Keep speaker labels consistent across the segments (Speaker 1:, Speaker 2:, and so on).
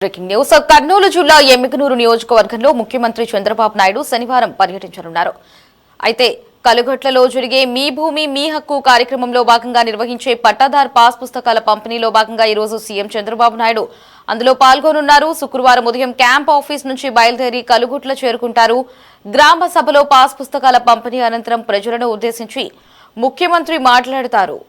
Speaker 1: Breaking news. Kurnool జిల్లా ఎమ్మిగనూరు నియోజకవర్గంలో ముఖ్యమంత్రి చంద్రబాబు నాయుడు శనివారం పర్యటించనున్నారు. అయితే కలుగట్లలో జరిగే మీ భూమి మీ హక్కు కార్యక్రమంలో భాగంగా నిర్వహించే పట్టాదార్ పాస్ పుస్తకాల పంపిణీలో భాగంగా ఈ రోజు సీఎం చంద్రబాబు నాయుడు అందులో పాల్గొనున్నారు. శుక్రవారం ఉదయం క్యాంప్ ఆఫీస్ నుంచి బయలుదేరి కలుగుట్ల చేరుకుంటారు. గ్రామ సభలో పాస్ పుస్తకాల పంపిణీ అనంతరం ప్రజలను ఉద్దేశించి ముఖ్యమంత్రి మాట్లాడతారు.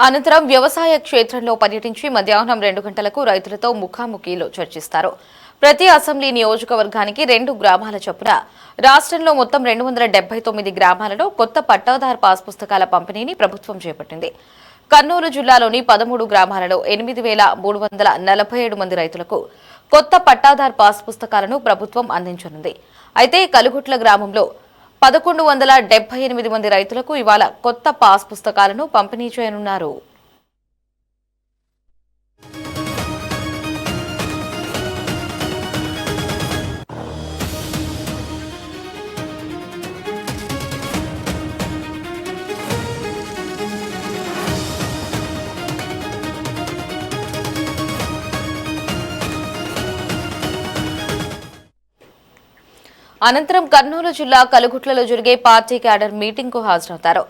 Speaker 1: అనంతరం వ్యవసాయ క్షేత్రంలో పర్యటించి మధ్యాహ్నం 2 గంటలకు రైతులతో ముఖాముఖిలో చర్చిస్తారు. ప్రతి అసెంబ్లీ నియోజకవర్గానికి 2 గ్రామాల చొప్పున రాష్ట్రంలో మొత్తం 279 గ్రామాలలో కొత్త పట్టాదార్ పాస్ పుస్తకాల పంపిణీని ప్రభుత్వం చేపట్టింది. కర్నూలు జిల్లాలోని 13 గ్రామాలలో 8,347 మంది రైతులకు కొత్త పట్టాదార్ పాస్ పుస్తకాలను ప్రభుత్వం అందించనుంది. అయితే కలుగుట్ల గ్రామంలో 1,178 మంది రైతులకు ఇవాళ కొత్త పాస్ పుస్తకాలను పంపిణీ చేయనున్నారు. అనంతరం కర్నూలు జిల్లా కలుగుట్లలో జరిగే పార్టీ క్యాడర్ మీటింగ్ కు హాజరవుతారు.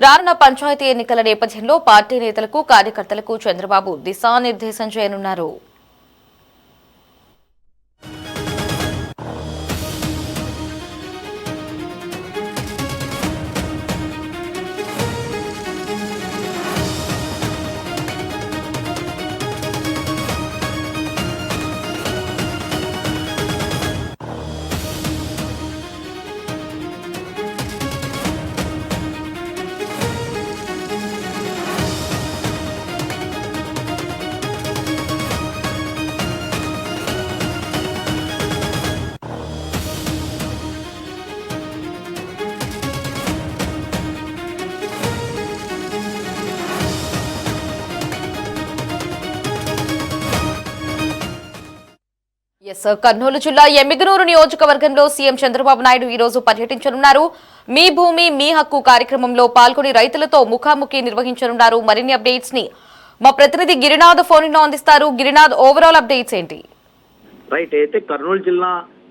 Speaker 1: రానున్న పంచాయతీ ఎన్నికల నేపథ్యంలో పార్టీ నేతలకు కార్యకర్తలకు చంద్రబాబు దిశానిర్దేశం చేయనున్నారు. కర్నూలు జిల్లా ఎమ్మిగనూరు నియోజకవర్గంలో సీఎం చంద్రబాబు నాయుడు ఈ రోజు పర్యటించనున్నారు. మీ భూమి మీ హక్కు కార్యక్రమంలో పాల్గొని రైతులతో ముఖాముఖి నిర్వహించనున్నారు. మరిన్ని అప్డేట్స్ ని మా ప్రతినిధి గిరినాథ్ ఫోన్ లో అందిస్తారు. గిరినాథ్, ఓవరాల్ అప్డేట్స్ ఏంటి?
Speaker 2: రైట్, అయితే కర్నూలు జిల్లా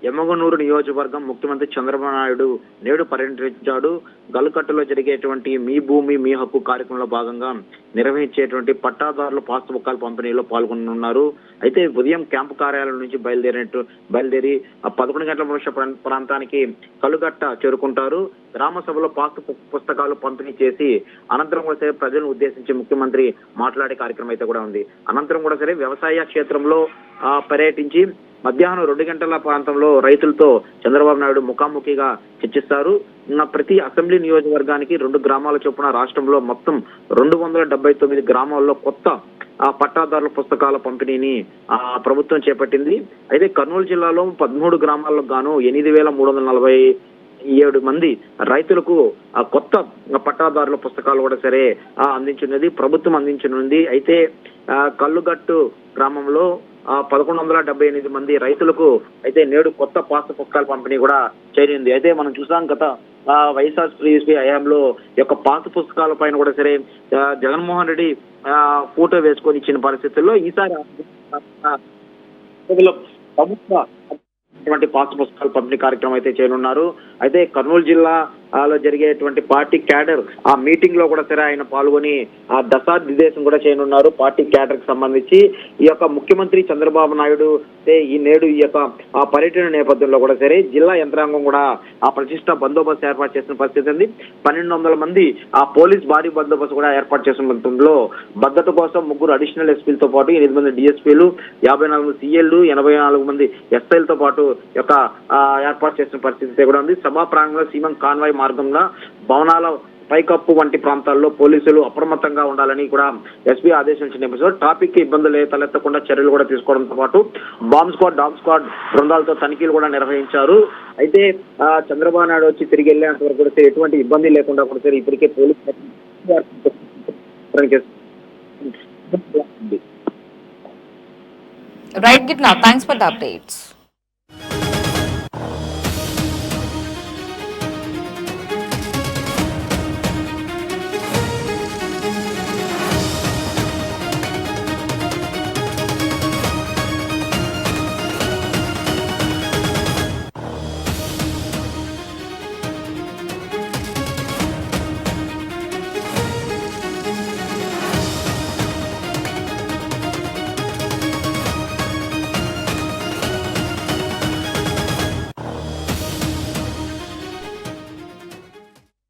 Speaker 2: ఎమ్మగనూరు నియోజకవర్గం ముఖ్యమంత్రి చంద్రబాబు నాయుడు నేడు పర్యటించాడు. గల్కట్టులో జరిగేటువంటి మీ భూమి మీ హక్కు కార్యక్రమంలో భాగంగా నిర్వహించేటువంటి పట్టాదారుల పాస్ పుస్తకాల పంపిణీలో పాల్గొనున్నారు. అయితే ఉదయం క్యాంపు కార్యాలయం నుంచి బయలుదేరి 11 గంటల ప్రాంతానికి కలుగట్ట చేరుకుంటారు. గ్రామ సభలో పాస్ పుస్తకాలు పంపిణీ చేసి అనంతరం కూడా సరే ప్రజలను ఉద్దేశించి ముఖ్యమంత్రి మాట్లాడే కార్యక్రమం అయితే కూడా ఉంది. అనంతరం కూడా సరే వ్యవసాయ క్షేత్రంలో పర్యటించి మధ్యాహ్నం 2 గంటల ప్రాంతంలో రైతులతో చంద్రబాబు నాయుడు ముఖాముఖిగా చర్చిస్తారు. ప్రతి అసెంబ్లీ నియోజకవర్గానికి 2 గ్రామాల చొప్పున రాష్ట్రంలో మొత్తం 279 గ్రామాల్లో కొత్త పట్టాదారుల పుస్తకాల పంపిణీని ప్రభుత్వం చేపట్టింది. అయితే కర్నూలు జిల్లాలో 13 గ్రామాలకు గాను 8,347 మంది రైతులకు కొత్త పట్టాదారుల పుస్తకాలు కూడా సరే అందించినది ప్రభుత్వం అందించనుంది. అయితే కల్లుగట్టు గ్రామంలో 1,178 మంది రైతులకు అయితే నేడు కొత్త పాస్ పుస్తకాల పంపిణీ కూడా చేయనుంది. అయితే మనం చూసాం గత వైఎస్ఆర్సీపీ హయాంలో యొక్క పాస్ పుస్తకాల పైన కూడా సరే జగన్మోహన్ రెడ్డి ఫోటో వేసుకొని ఇచ్చిన పరిస్థితుల్లో ఈసారి ప్రభుత్వ పాస్ పుస్తకాల పంపిణీ కార్యక్రమం అయితే చేయనున్నారు. అయితే కర్నూలు జిల్లాలో జరిగేటువంటి పార్టీ క్యాడర్ ఆ మీటింగ్ లో కూడా సరే ఆయన పాల్గొని దశానిర్దేశం కూడా చేయనున్నారు. పార్టీ క్యాడర్ కి సంబంధించి ఈ యొక్క ముఖ్యమంత్రి చంద్రబాబు నాయుడు ఈ నేడు ఈ యొక్క పర్యటన నేపథ్యంలో కూడా సరే జిల్లా యంత్రాంగం కూడా ప్రతిష్ట బందోబస్తు ఏర్పాటు చేసిన పరిస్థితి ఉంది. 1,200 మంది పోలీస్ భారీ బందోబస్తు కూడా ఏర్పాటు చేసిన మొత్తంలో భద్రత కోసం 3 అడిషనల్ ఎస్పీలతో పాటు 8 మంది డిఎస్పీలు, 54 సిఎల్లు, 84 మంది ఎస్ఐలతో పాటు ఏర్పాటు చేసిన పరిస్థితి కూడా ఉంది. సభా ప్రాంగణంలో సీఎం కాన్వాయ్ మార్గంగా భవనాల పైకప్పు వంటి ప్రాంతాల్లో పోలీసులు అప్రమత్తంగా ఉండాలని కూడా ఎస్పీ ఆదేశించిన నేపథ్యంలో ట్రాఫిక్ కి ఇబ్బందులు తలెత్తకుండా చర్యలు కూడా తీసుకోవడంతో పాటు బాంబ్ స్క్వాడ్, డాగ్ స్క్వాడ్ బృందాలతో తనిఖీలు కూడా నిర్వహించారు. అయితే చంద్రబాబు నాయుడు వచ్చి తిరిగి వెళ్ళేంత వరకు కూడా ఎటువంటి ఇబ్బంది లేకుండా కూడా ఇప్పటికే పోలీసులు
Speaker 1: Right, Gitna. Thanks for the updates.